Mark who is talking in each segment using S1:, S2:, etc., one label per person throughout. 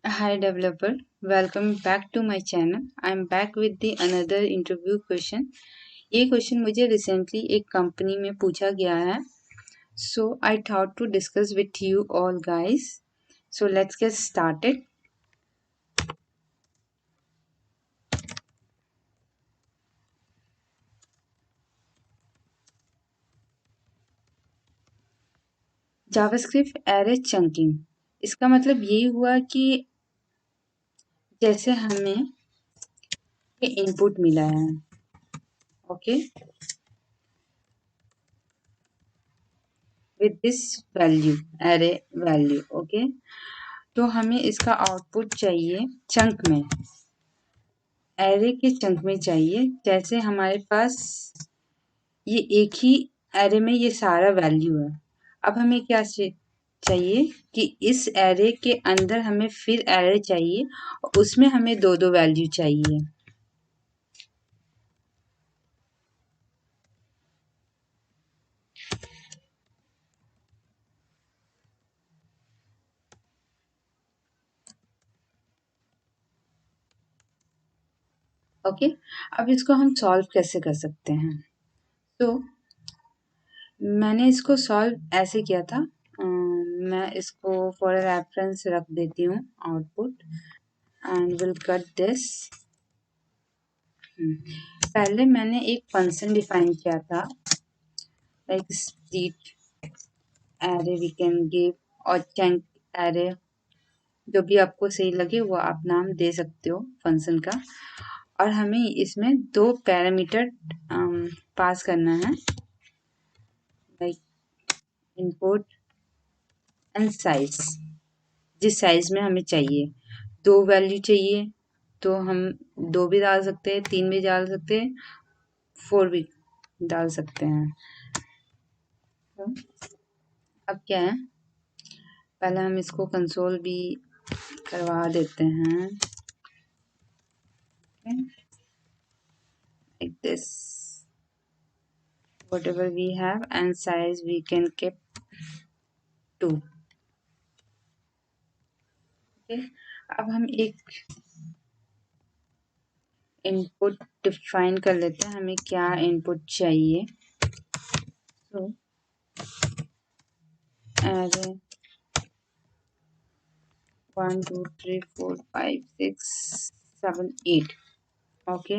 S1: Hi developer, welcome back to my channel. I'm back with the another interview question. ये question मुझे recently एक company में पूछा गया है. So I thought to discuss with you all guys. So let's get started. JavaScript array chunking. इसका मतलब ये हुआ कि जैसे हमें इनपुट मिला है, okay, with this value, array value, okay. तो हमें इसका आउटपुट चाहिए चंक में, एरे के चंक में चाहिए. जैसे हमारे पास ये एक ही एरे में ये सारा वैल्यू है. अब हमें क्या चाहिए कि इस एरे के अंदर हमें फिर एरे चाहिए और उसमें हमें दो दो वैल्यू चाहिए. ओके. अब इसको हम सॉल्व कैसे कर सकते हैं? तो मैंने इसको सॉल्व ऐसे किया था. मैं इसको फॉर रेफरेंस रख देती हूँ output and will cut this. पहले मैंने एक फंक्शन डिफाइन किया था, like split array we can give और चंक एरे, जो भी आपको सही लगे वो आप नाम दे सकते हो फंक्शन का. और हमें इसमें दो पैरामीटर पास करना है, लाइक इनपुट एंड साइज. जिस साइज में हमें चाहिए, दो वैल्यू चाहिए तो हम दो भी डाल सकते हैं, तीन भी डाल सकते हैं, फोर भी डाल सकते हैं. तो अब क्या है, पहले हम इसको कंसोल भी करवा देते हैं, like this. Whatever we have and size we can keep 2. okay. अब हम एक इनपुट डिफाइन कर लेते हैं, हमें क्या इनपुट चाहिए. तो एरे 1 2 3 4 5 6 7 8. ओके.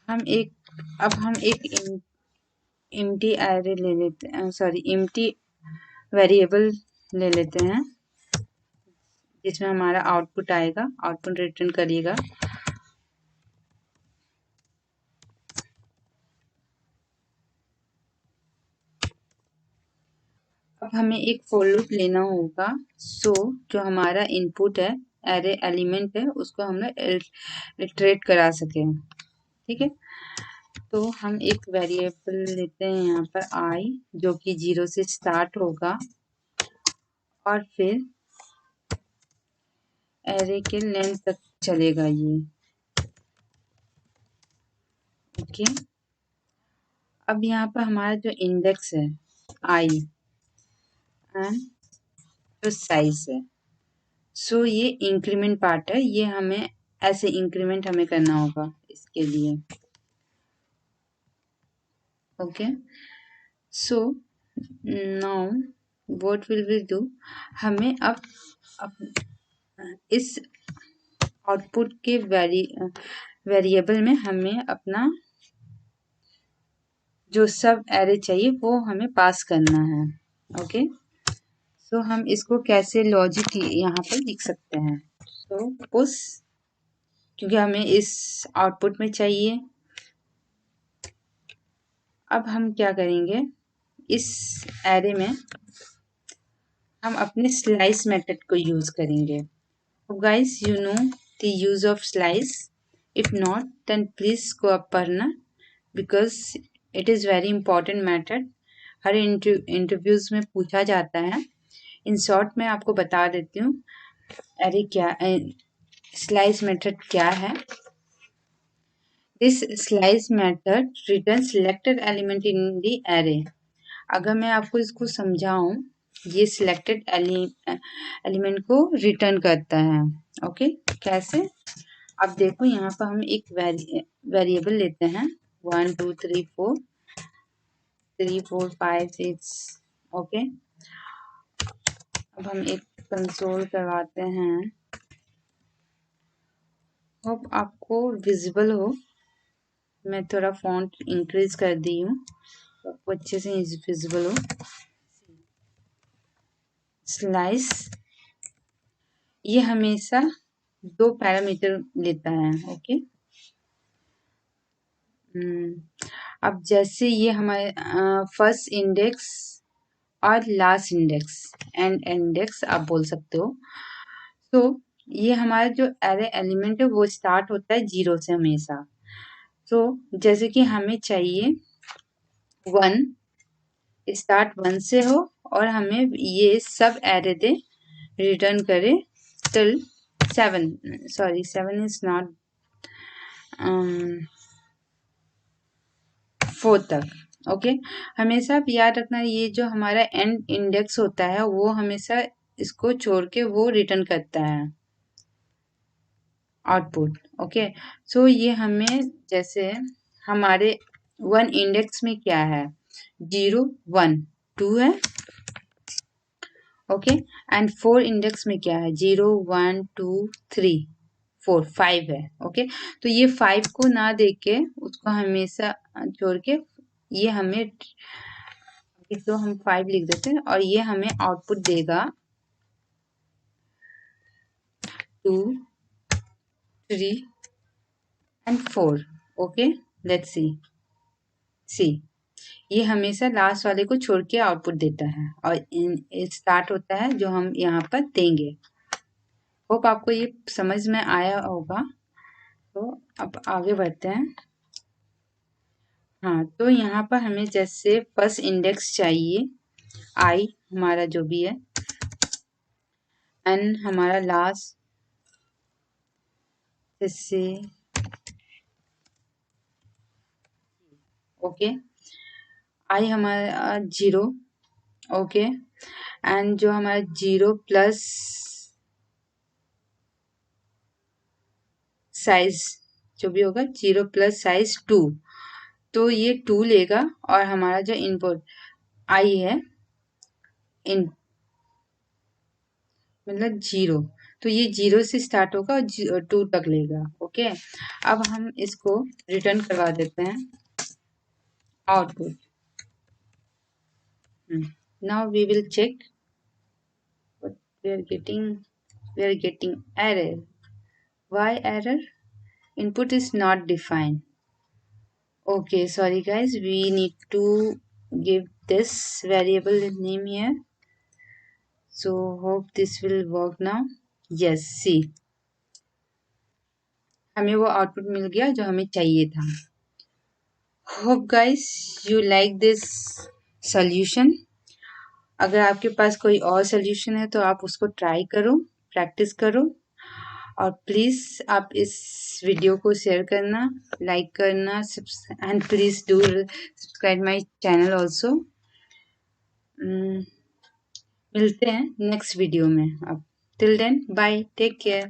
S1: हम एक एम्प्टी एरे ले लेते हैं, सॉरी एम्प्टी वेरिएबल ले लेते हैं जिसमें हमारा आउटपुट आएगा, आउटपुट रिटर्न करिएगा. अब हमें एक फॉर लूप लेना होगा. सो जो हमारा इनपुट है, एरे एलिमेंट है, उसको हम इटरेट करा सके. ठीक है. तो हम एक वेरिएबल लेते हैं यहाँ पर आई, जो कि 0 से स्टार्ट होगा और फिर एरे के लेंथ तक चलेगा ये. ओके. अब यहाँ पर हमारा जो इंडेक्स है आई एंड जो साइज है, सो ये इंक्रीमेंट पार्ट है, ये हमें ऐसे इंक्रीमेंट हमें करना होगा इसके लिए. Okay. So now what will we do, हमें अब इस आउटपुट के वेरिएबल में हमें अपना जो सब एरे चाहिए वो हमें पास करना है. ओके. सो हम इसको कैसे लॉजिक यहाँ पर लिख सकते हैं. सो पुश, क्योंकि हमें इस आउटपुट में चाहिए. अब हम क्या करेंगे, इस एरे में हम अपने स्लाइस मेथड को यूज करेंगे. Guys you know the use of slice. If not then please go up पढ़ना, because it is very important method. हर इंटरव्यूज में पूछा जाता है. इन शॉर्ट मैं आपको बता देती हूँ एरे क्या, स्लाइस मेथड क्या है. This slice method return selected element in the array. अगर मैं आपको इसको समझाऊं ये सिलेक्टेड एलिमेंट को रिटर्न करता है। ओके, कैसे? अब देखो यहाँ पर हम एक वेरिएबल लेते हैं 1 2 3 4 3 4 5 6। ओके, अब हम एक कंसोल करवाते हैं। होप आपको विजिबल हो। मैं थोड़ा फॉन्ट इंक्रीज कर दी हूँ तो आपको अच्छे से विजिबल हो। स्लाइस ये हमेशा 2 पैरामीटर लेता है। ओके, अब जैसे ये हमारे फर्स्ट इंडेक्स और लास्ट इंडेक्स एंड इंडेक्स आप बोल सकते हो। तो ये हमारा जो एरे एलिमेंट है वो स्टार्ट होता है 0 से हमेशा। तो जैसे कि हमें चाहिए 1 स्टार्ट 1 से हो और हमें ये सब एरे दे रिटर्न करे टिल 7। सॉरी 7 इज नॉट 4 तक। ओके, हमेशा आप याद रखना ये जो हमारा एंड इंडेक्स होता है वो हमेशा इसको छोड़ के वो रिटर्न करता है आउटपुट। ओके, सो ये हमें जैसे हमारे 1 इंडेक्स में क्या है 0 1 2 है। ओके, एंड 4 इंडेक्स में क्या है 0 1 2 3 4 5 है। ओके, तो ये 5 को ना देख के उसको हमेशा छोड़ के ये हमें तो हम 5 लिख देते हैं और ये हमें आउटपुट देगा 2 3 एंड 4। ओके, लेट्स सी ये हमेशा लास्ट वाले को छोड़ के आउटपुट देता है और स्टार्ट होता है जो हम यहाँ पर देंगे। होप आपको ये समझ में आया होगा। तो अब आगे बढ़ते हैं। हाँ, तो यहाँ पर हमें जैसे फर्स्ट इंडेक्स चाहिए आई हमारा जो भी है एन हमारा लास्ट जैसे ओके आई हमारा 0। ओके, एंड जो हमारा 0 प्लस साइज जो भी होगा 0 प्लस साइज 2, तो ये 2 लेगा और हमारा जो इनपुट आई है इन मतलब 0, तो ये 0 से स्टार्ट होगा और 2 तक लेगा। ओके, अब हम इसको रिटर्न करवा देते हैं output. Now we will check we are getting error. Why error? Input is not defined. Okay, sorry guys, we need to give this variable name here. So hope this will work now. Yes, see हमें वो output मिल गया जो हमें चाहिए था। Hope guys you like this solution. अगर आपके पास कोई और सॉल्यूशन है तो आप उसको ट्राई करो, प्रैक्टिस करो और प्लीज़ आप इस वीडियो को शेयर करना, लाइक करना and please do subscribe my channel also. मिलते हैं नेक्स्ट वीडियो में। अब till then bye, take care.